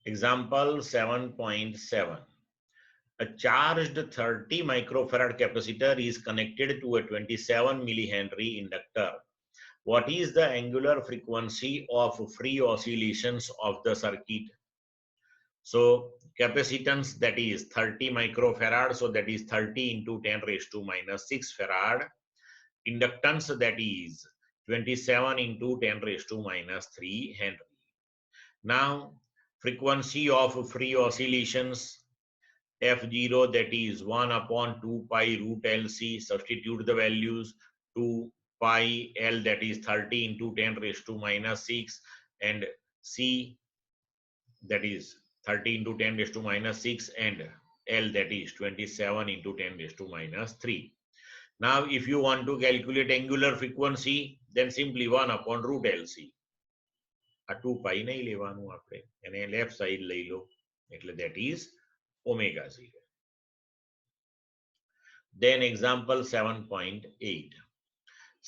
Example 7.7. A charged 30 microfarad capacitor is connected to a 27 millihenry inductor. What is the angular frequency of free oscillations of the circuit? So capacitance, that is 30 microfarad, so that is 30 into 10 raised to minus 6 farad. Inductance, that is 27 into 10 raised to minus 3 Henry. Now frequency of free oscillations, F0, that is 1 upon 2 pi root LC, substitute the values, 2 pi L, that is 30 into 10 raised to minus 6, and C, that is 30 into 10 raised to minus 6, and L, that is 27 into 10 raised to minus 3. Now if you want to calculate angular frequency, then simply 1 upon root LC. આ 2 pi નહીં લેવાનું આપણે, એને left side લઈ લો, એટલે that is omega 0. Then example 7.8.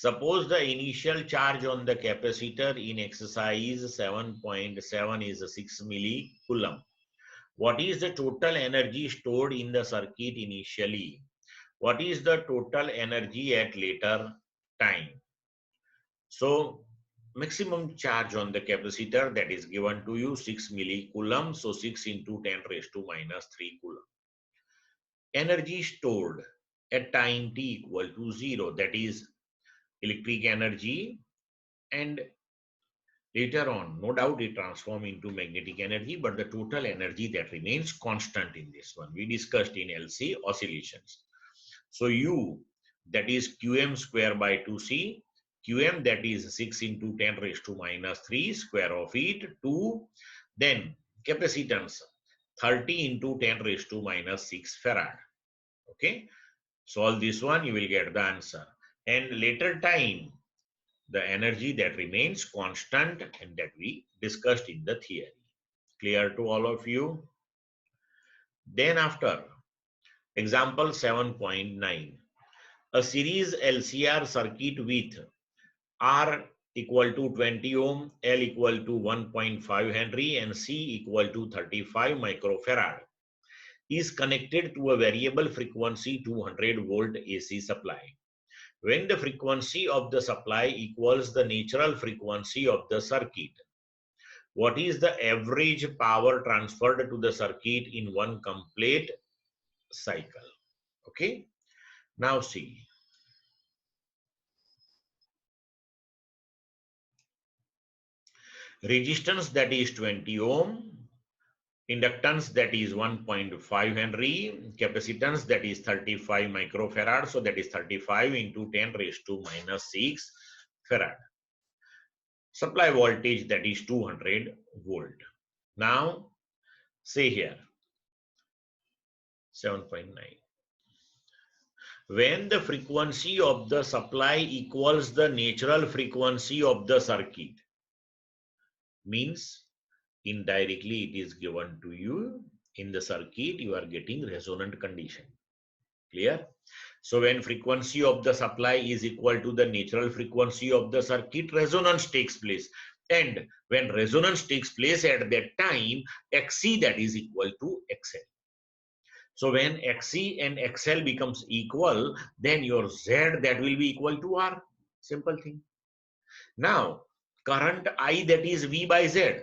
Suppose the initial charge on the capacitor in exercise 7.7 is 6 millicoulomb. What is the total energy stored in the circuit initially? What is the total energy at later time? So maximum charge on the capacitor, that is given to you 6 millicoulomb. So 6 into 10 raised to minus 3 coulomb. Energy stored at time t equal to 0, that is electric energy, and later on, no doubt, it transforms into magnetic energy, but the total energy that remains constant in this one, we discussed in LC oscillations. So U, that is Qm square by 2C, Qm, that is 6 into 10 raised to minus 3 square of it, 2, then capacitance 30 into 10 raised to minus 6 farad. Okay, solve this one, you will get the answer. And later time, the energy that remains constant, and that we discussed in the theory. Clear to all of you? Then after, example 7.9. A series LCR circuit with R equal to 20 ohm, L equal to 1.5 Henry, and C equal to 35 microfarad is connected to a variable frequency 200 volt AC supply. When the frequency of the supply equals the natural frequency of the circuit, what is the average power transferred to the circuit in one complete cycle? Okay, now see. Resistance, that is 20 ohm, inductance, that is 1.5 Henry, capacitance, that is 35 microfarad, so that is 35 into 10 raised to minus 6 farad. Supply voltage, that is 200 volt. Now say here 7.9. When the frequency of the supply equals the natural frequency of the circuit, means indirectly it is given to you in the circuit, you are getting resonant condition. Clear? So when frequency of the supply is equal to the natural frequency of the circuit, resonance takes place. And when resonance takes place at that time, Xc, that is equal to XL. So when Xc and XL becomes equal, then your Z, that will be equal to R. Simple thing. Now current I, that is V by Z,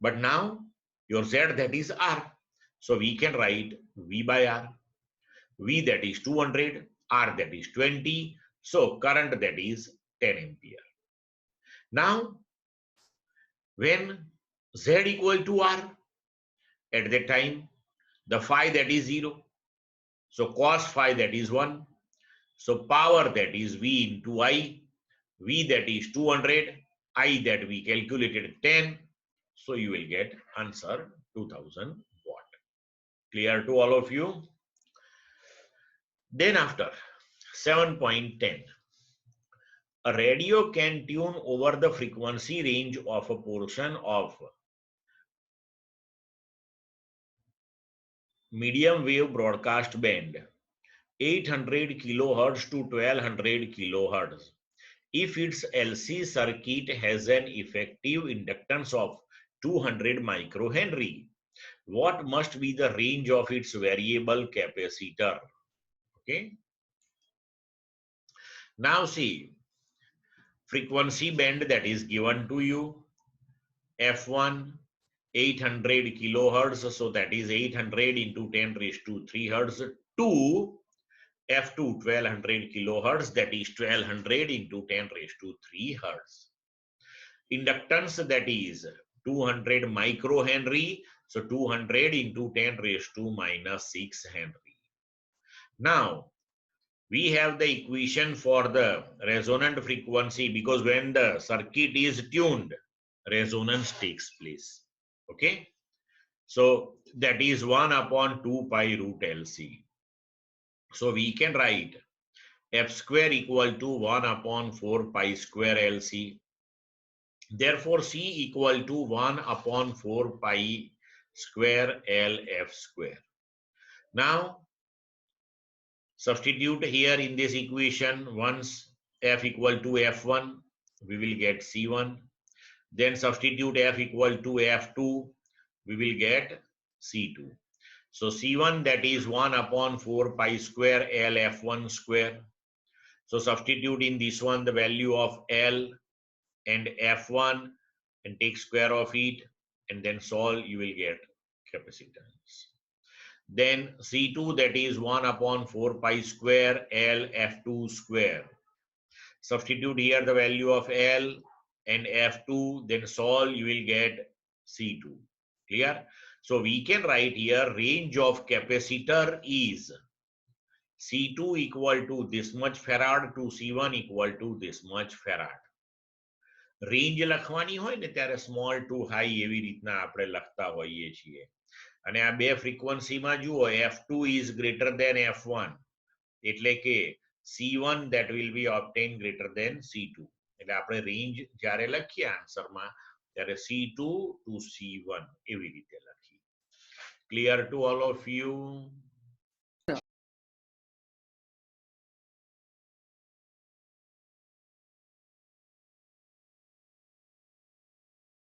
but now your Z, that is R. So we can write V by R. V, that is 200, R, that is 20. So current, that is 10 ampere. Now when Z equal to R, at that time the phi, that is 0. So cos phi, that is 1. So power, that is V into I. V, that is 200. I, that we calculated 10. So you will get answer 2000 watt. Clear to all of you? Then after 7.10. A radio can tune over the frequency range of a portion of medium wave broadcast band 800 kilohertz to 1200 kilohertz. If its LC circuit has an effective inductance of 200 microhenry. What must be the range of its variable capacitor? Okay. Now see, frequency band that is given to you, F1 800 kilohertz, so that is 800 into 10 raised to 3 hertz, to F2 1200 kilohertz, that is 1200 into 10 raised to 3 hertz. Inductance, that is 200 microhenry, so 200 into 10 raised to minus 6 henry. Now we have the equation for the resonant frequency, because when the circuit is tuned, resonance takes place. Okay, so that is 1 upon 2 pi root LC. So we can write F square equal to 1 upon 4 pi square LC. Therefore C equal to 1 upon 4 pi square LF square. Now substitute here in this equation. Once F equal to F1, we will get C1. Then substitute F equal to F2, we will get C2. So C1, that is 1 upon 4 pi square L F1 square. So substitute in this one the value of L and F1 and take square of it, and then solve, you will get capacitance. Then C2, that is 1 upon 4 pi square L F2 square. Substitute here the value of L and F2, then solve, you will get C2. Clear? So we can write here range of capacitor is C2 equal to this much farad to C1 equal to this much farad. Range લખવાની હોય ને ત્યારે small two high એવી રીતના આપણે લખતા હોઈએ છીએ. અને આ બે ફ્રીક્વન્સીમાં જુઓ F2 is greater than F1, એટલે કે C1 that will be obtained greater than C2. એટલે આપણે રેન્જ જ્યારે લખીએ આન્સરમાં ત્યારે C2 to C1 એવી રીતે લખીએ. Clear to all of you?